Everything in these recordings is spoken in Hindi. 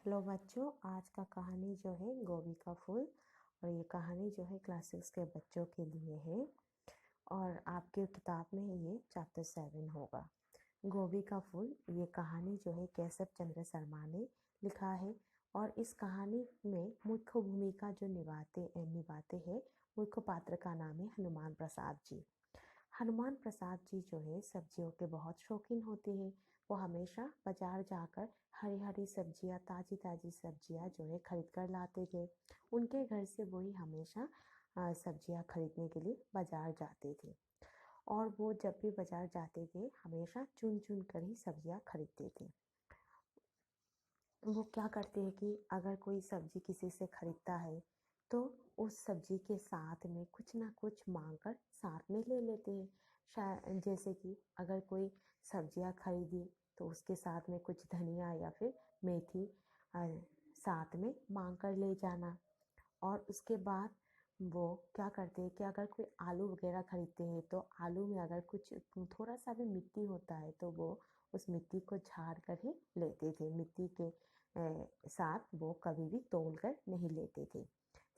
हेलो बच्चों, आज का कहानी जो है गोभी का फूल। और ये कहानी जो है क्लास 6 के बच्चों के लिए है और आपके किताब में ये चैप्टर 7 होगा। गोभी का फूल ये कहानी जो है केशव चंद्र शर्मा ने लिखा है और इस कहानी में मुख्य भूमिका जो निभाते हैं मुख्य पात्र का नाम है हनुमान प्रसाद जी। हनुमान प्रसाद जी जो है सब्जियों के बहुत शौकीन होते हैं। वो हमेशा बाजार जाकर हरी हरी सब्जियां, ताजी ताजी सब्जियां जो है खरीद कर लाते थे। उनके घर से वही हमेशा सब्जियां खरीदने के लिए बाजार जाते थे और वो जब भी बाजार जाते थे हमेशा चुन चुन कर ही सब्जियां खरीदते थे। वो क्या करते हैं कि अगर कोई सब्जी किसी से खरीदता है तो उस सब्जी के साथ में कुछ ना कुछ मांग कर साथ में ले लेते हैं। शायद जैसे कि अगर कोई सब्जियां खरीदी तो उसके साथ में कुछ धनिया या फिर मेथी साथ में मांग कर ले जाना। और उसके बाद वो क्या करते हैं कि अगर कोई आलू वगैरह खरीदते हैं तो आलू में अगर कुछ थोड़ा सा भी मिट्टी होता है तो वो उस मिट्टी को झाड़ कर ही लेते थे। मिट्टी के साथ वो कभी भी तौल कर नहीं लेते थे।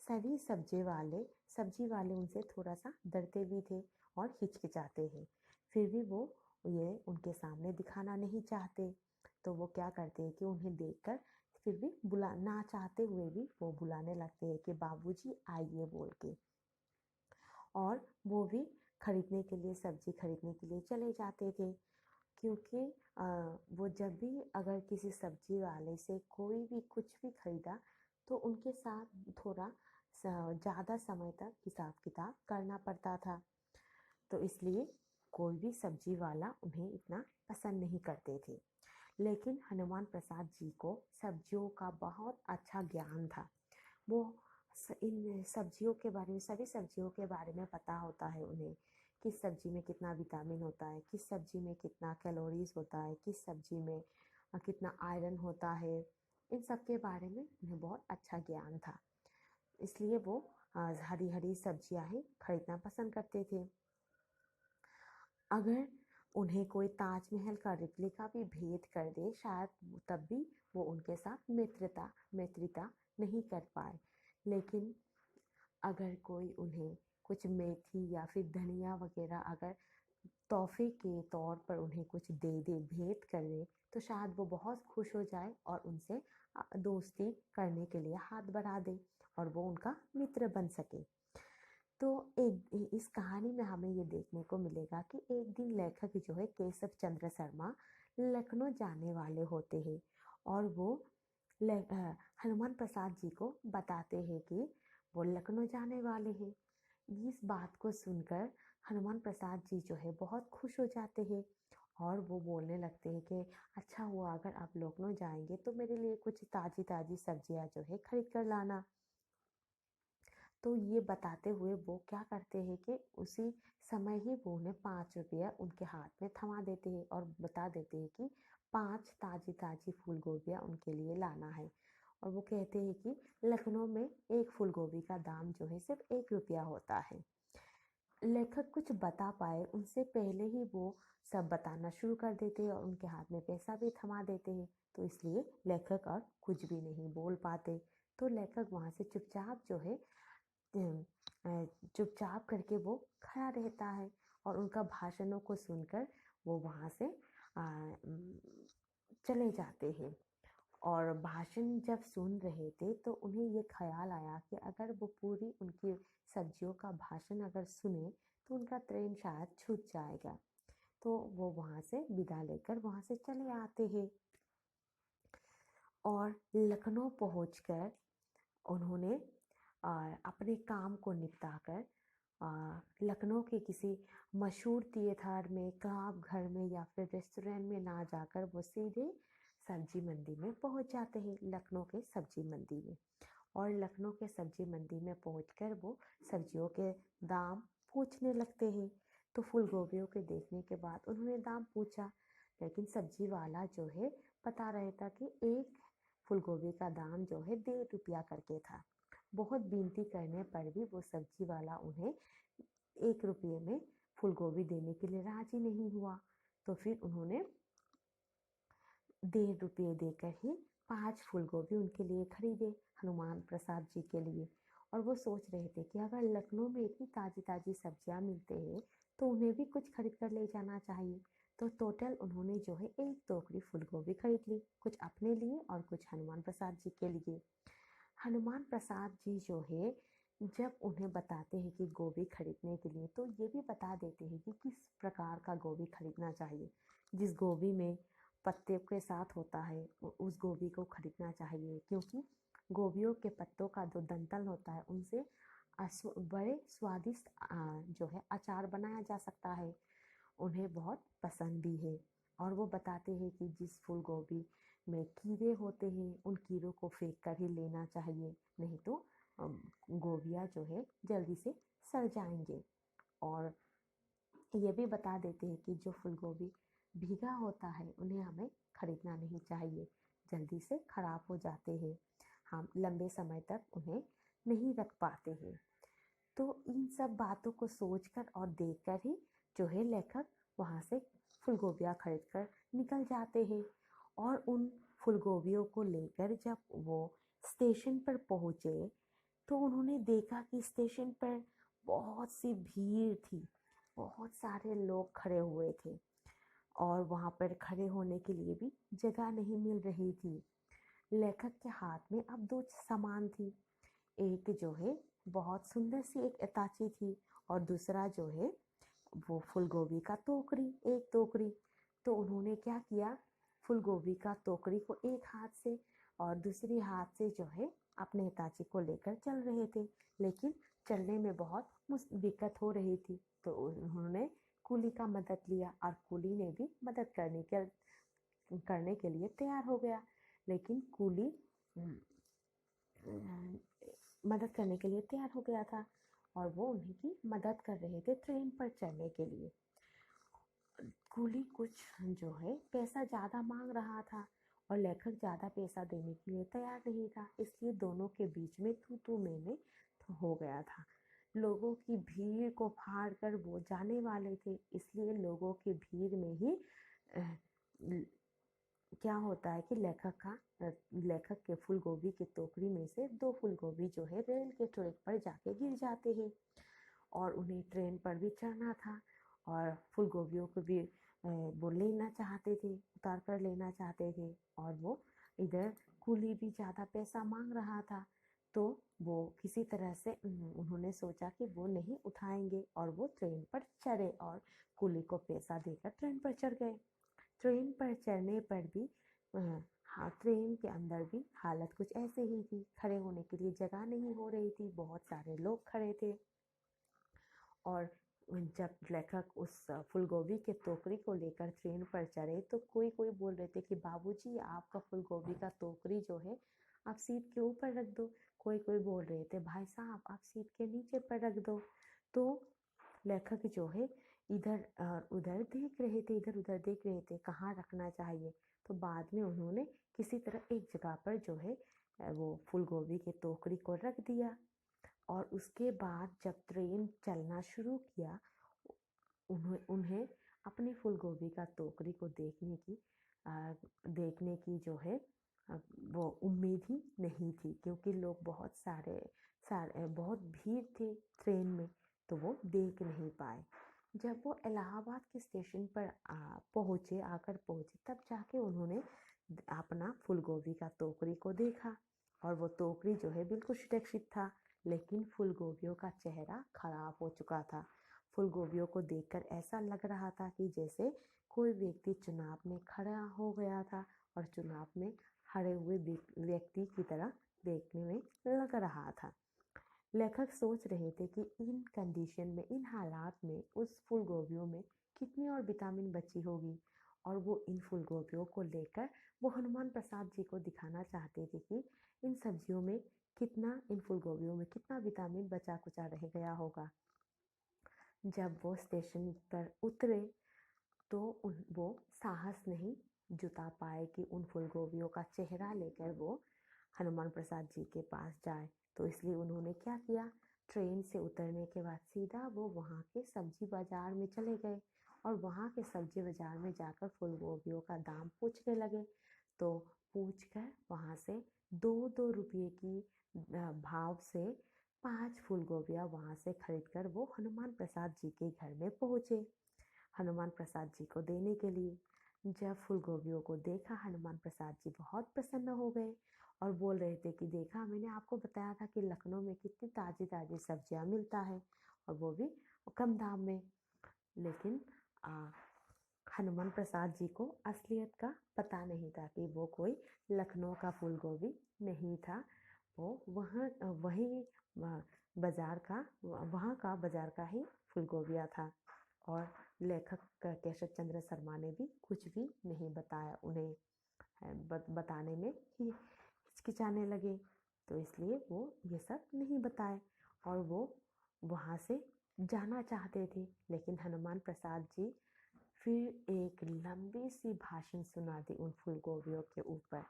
सभी सब्जी वाले उनसे थोड़ा सा डरते भी थे और हिचकिचाते हैं। फिर भी वो ये उनके सामने दिखाना नहीं चाहते। तो वो क्या करते हैं कि उन्हें देखकर फिर भी बुला ना चाहते हुए भी वो बुलाने लगते हैं कि बाबूजी आइए बोल के। और वो भी खरीदने के लिए सब्जी खरीदने के लिए चले जाते थे। क्योंकि वो जब भी अगर किसी सब्जी वाले से कोई भी कुछ भी खरीदा तो उनके साथ थोड़ा ज़्यादा समय तक हिसाब किताब करना पड़ता था। तो इसलिए कोई भी सब्जी वाला उन्हें इतना पसंद नहीं करते थे। लेकिन हनुमान प्रसाद जी को सब्जियों का बहुत अच्छा ज्ञान था। वो इन सब्जियों के बारे में सभी सब्जियों के बारे में पता होता है उन्हें। किस सब्जी में कितना विटामिन होता है, किस सब्जी में कितना कैलोरीज होता है, किस सब्जी में कितना आयरन होता है। इन सब के बारे में उन्हें बहुत अच्छा ज्ञान था। इसलिए वो हरी हरी सब्जियां ही खरीदना पसंद करते थे। अगर उन्हें कोई ताजमहल का रेप्लिका भी भेंट कर दे शायद तब भी वो उनके साथ मित्रता नहीं कर पाए। लेकिन अगर कोई उन्हें कुछ मेथी या फिर धनिया वगैरह अगर तोहफे के तौर पर उन्हें कुछ दे दे, भेंट कर दे, तो शायद वो बहुत खुश हो जाए और उनसे दोस्ती करने के लिए हाथ बढ़ा दे और वो उनका मित्र बन सके। तो इस कहानी में हमें ये देखने को मिलेगा कि एक दिन लेखक जो है केशव चंद्र शर्मा लखनऊ जाने वाले होते हैं और वो हनुमान प्रसाद जी को बताते हैं कि वो लखनऊ जाने वाले हैं। इस बात को सुनकर हनुमान प्रसाद जी जो है बहुत खुश हो जाते हैं और वो बोलने लगते हैं कि अच्छा हुआ अगर आप लखनऊ जाएंगे तो मेरे लिए कुछ ताजी ताजी सब्जियां जो है खरीद कर लाना। तो ये बताते हुए वो क्या करते हैं कि उसी समय ही वो उन्हें 5 रुपया उनके हाथ में थमा देते हैं और बता देते हैं कि 5 ताजी ताजी फूल गोभियाँ उनके लिए लाना है। और वो कहते हैं कि लखनऊ में एक फूल गोभी का दाम जो है सिर्फ 1 रुपया होता है। लेखक कुछ बता पाए उनसे पहले ही वो सब बताना शुरू कर देते हैं और उनके हाथ में पैसा भी थमा देते हैं। तो इसलिए लेखक और कुछ भी नहीं बोल पाते। तो लेखक वहाँ से चुपचाप जो है चुपचाप करके वो खड़ा रहता है और उनका भाषणों को सुनकर वो वहाँ से चले जाते हैं। और भाषण जब सुन रहे थे तो उन्हें ये ख्याल आया कि अगर वो पूरी उनकी सब्जियों का भाषण अगर सुने तो उनका ट्रेन शायद छूट जाएगा। तो वो वहाँ से विदा लेकर वहाँ से चले आते हैं और लखनऊ पहुँचकर उन्होंने अपने काम को निपटाकर लखनऊ के किसी मशहूर थिएटर में, क्लब घर में या फिर रेस्टोरेंट में ना जाकर वो सीधे सब्जी मंडी में पहुंच जाते हैं, लखनऊ के सब्जी मंडी में। और लखनऊ के सब्जी मंडी में पहुंचकर वो सब्जियों के दाम पूछने लगते हैं। तो फूल गोभियों के देखने के बाद उन्होंने दाम पूछा, लेकिन सब्जी वाला जो है बता रहा था कि एक फूल गोभी का दाम जो है 1.5 रुपया करके था। बहुत विनती करने पर भी वो सब्जी वाला उन्हें 1 रुपये में फूल गोभी देने के लिए राजी नहीं हुआ। तो फिर उन्होंने 1.5 रुपये देकर ही 5 फूल गोभी उनके लिए खरीदे, हनुमान प्रसाद जी के लिए। और वो सोच रहे थे कि अगर लखनऊ में इतनी ताज़ी-ताज़ी सब्जियाँ मिलते हैं, तो उन्हें भी कुछ खरीद कर ले जाना चाहिए। तो टोटल उन्होंने जो है 1 टोकरी फूल गोभी खरीद ली, कुछ अपने लिए और कुछ हनुमान प्रसाद जी के लिए। हनुमान प्रसाद जी जो है, जब उन्हें बताते हैं कि गोभी खरीदने के लिए, तो ये भी बता देते हैं कि किस प्रकार का गोभी खरीदना चाहिए। जिस गोभी में पत्ते के साथ होता है, उस गोभी को खरीदना चाहिए, क्योंकि गोभियों के पत्तों का जो डंठल होता है, उनसे बड़े स्वादिष्ट जो है अचार बनाया जा सकता है। उन्हें बहुत पसंद भी है। और वो बताते हैं कि जिस फूल गोभी में कीड़े होते हैं, उन कीड़ों को फेंक कर ही लेना चाहिए, नहीं तो गोभियाँ जो है जल्दी से सड़ जाएंगे। और ये भी बता देते हैं कि जो फूल गोभी भीगा होता है, उन्हें हमें खरीदना नहीं चाहिए, जल्दी से खराब हो जाते हैं, हम लंबे समय तक उन्हें नहीं रख पाते हैं। तो इन सब बातों को सोचकर और देखकर ही जो है लेखक वहाँ से फूलगोभियाँ खरीद कर निकल जाते हैं। और उन फूलगोभियों को लेकर जब वो स्टेशन पर पहुँचे, तो उन्होंने देखा कि स्टेशन पर बहुत सी भीड़ थी, बहुत सारे लोग खड़े हुए थे और वहाँ पर खड़े होने के लिए भी जगह नहीं मिल रही थी। लेखक के हाथ में अब 2 सामान थी, एक जो है बहुत सुंदर सी एक इताची थी और दूसरा जो है वो फूलगोभी का टोकरी, एक टोकरी। तो उन्होंने क्या किया, फूलगोभी का टोकरी को एक हाथ से और दूसरी हाथ से जो है अपने हिताची को लेकर चल रहे थे, लेकिन चलने में बहुत दिक्कत हो रही थी। तो उन्होंने कुली का मदद लिया और कुली ने भी मदद करने के लिए तैयार हो गया। लेकिन कुली मदद करने के लिए तैयार हो गया था और वो उन्हीं की मदद कर रहे थे ट्रेन पर चढ़ने के लिए। कुली कुछ जो है पैसा ज़्यादा मांग रहा था और लेखक ज़्यादा पैसा देने के लिए तैयार नहीं था, इसलिए दोनों के बीच में तू मैं हो गया था। लोगों की भीड़ को फाड़ कर वो जाने वाले थे, इसलिए लोगों की भीड़ में ही क्या होता है कि लेखक के फूलगोभी की टोकरी में से 2 फूलगोभी जो है रेल के ट्रैक पर जाके गिर जाते हैं और उन्हें ट्रेन पर भी चढ़ना था और फूलगोभियों को भी वो लेना चाहते थे, उतार कर लेना चाहते थे। और वो इधर कुली भी ज़्यादा पैसा मांग रहा था, तो वो किसी तरह से उन्होंने सोचा कि वो नहीं उठाएंगे और वो ट्रेन पर चढ़े और कुली को पैसा देकर ट्रेन पर चढ़ गए। ट्रेन पर चढ़ने पर भी हाँ, ट्रेन के अंदर भी हालत कुछ ऐसे ही थी, खड़े होने के लिए जगह नहीं हो रही थी, बहुत सारे लोग खड़े थे। और जब लेखक उस फूलगोभी के टोकरी को लेकर ट्रेन पर चढ़े, तो कोई कोई बोल रहे थे कि बाबूजी आपका फूलगोभी का टोकरी जो है आप सीट के ऊपर रख दो, कोई कोई बोल रहे थे भाई साहब आप सीट के नीचे पर रख दो। तो लेखक जो है इधर उधर देख रहे थे, इधर उधर देख रहे थे कहाँ रखना चाहिए। तो बाद में उन्होंने किसी तरह एक जगह पर जो है वो फूलगोभी के टोकरी को रख दिया। और उसके बाद जब ट्रेन चलना शुरू किया, उन्हें अपनी फूलगोभी का टोकरी को देखने की जो है वो उम्मीद ही नहीं थी, क्योंकि लोग बहुत सारे बहुत भीड़ थी ट्रेन में, तो वो देख नहीं पाए। जब वो इलाहाबाद के स्टेशन पर आकर पहुँचे, तब जाके उन्होंने अपना फूलगोभी का टोकरी को देखा और वो टोकरी जो है बिल्कुल सुरक्षित था, लेकिन फूलगोभियों का चेहरा खराब हो चुका था। फूलगोभियों को देखकर ऐसा लग रहा था कि जैसे कोई व्यक्ति चुनाव में खड़ा हो गया था और चुनाव में हारे हुए व्यक्ति की तरह देखने में लग रहा था। लेखक सोच रहे थे कि इन कंडीशन में, इन हालात में उस फूलगोभियों में कितनी और विटामिन बची होगी, और वो इन फूलगोभियों को लेकर वो हनुमान प्रसाद जी को दिखाना चाहते थे कि इन सब्जियों में इन फूलगोभियों में कितना विटामिन बचा कुचा रह गया होगा। जब वो स्टेशन पर उतरे तो वो साहस नहीं जुटा पाए कि उन फूलगोभियों का चेहरा लेकर वो हनुमान प्रसाद जी के पास जाए। तो इसलिए उन्होंने क्या किया, ट्रेन से उतरने के बाद सीधा वो वहाँ के सब्जी बाजार में चले गए और वहाँ के सब्जी बाजार में जाकर फूलगोभियों का दाम पूछने लगे। तो पूछकर वहाँ से 2-2 रुपये की भाव से 5 फूलगोबियाँ वहाँ से खरीदकर वो हनुमान प्रसाद जी के घर में पहुँचे हनुमान प्रसाद जी को देने के लिए। जब फूलगोबियों को देखा हनुमान प्रसाद जी बहुत प्रसन्न हो गए और बोल रहे थे कि देखा मैंने आपको बताया था कि लखनऊ में कितनी ताज़ी ताज़ी सब्जियां मिलता है और वो भी कम दाम में। लेकिन हनुमान प्रसाद जी को असलियत का पता नहीं था कि वो कोई लखनऊ का फूलगोभी नहीं था, वो वहाँ का बाजार का ही फूलगोबिया था। और लेखक केशव चंद्र शर्मा ने भी कुछ भी नहीं बताया उन्हें, बताने में ही हिचकिचाने लगे, तो इसलिए वो ये सब नहीं बताए और वो वहाँ से जाना चाहते थे। लेकिन हनुमान प्रसाद जी फिर एक लंबी सी भाषण सुनाती उन फूलगोबियों के ऊपर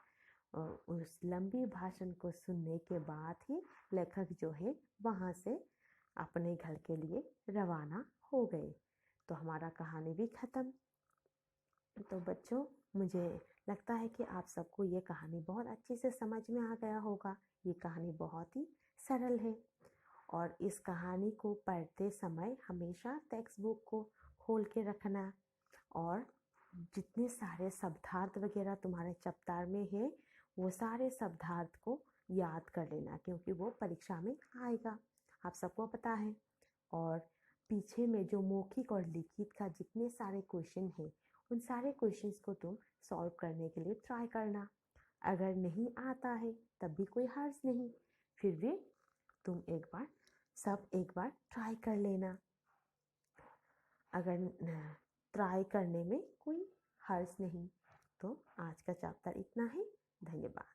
और उस लंबी भाषण को सुनने के बाद ही लेखक जो है वहाँ से अपने घर के लिए रवाना हो गए। तो हमारा कहानी भी ख़त्म। तो बच्चों, मुझे लगता है कि आप सबको ये कहानी बहुत अच्छे से समझ में आ गया होगा। ये कहानी बहुत ही सरल है और इस कहानी को पढ़ते समय हमेशा टेक्स्ट बुक को खोल के रखना और जितने सारे शब्दार्थ वगैरह तुम्हारे चैप्टर में है वो सारे शब्दार्थ को याद कर लेना, क्योंकि वो परीक्षा में आएगा, आप सबको पता है। और पीछे में जो मौखिक और लिखित का जितने सारे क्वेश्चन हैं उन सारे क्वेश्चंस को तुम सॉल्व करने के लिए ट्राई करना। अगर नहीं आता है तब भी कोई हर्ज नहीं, फिर भी तुम एक बार ट्राई कर लेना। अगर ट्राई करने में कोई हर्ज नहीं, तो आज का चैप्टर इतना ही। धन्यवाद।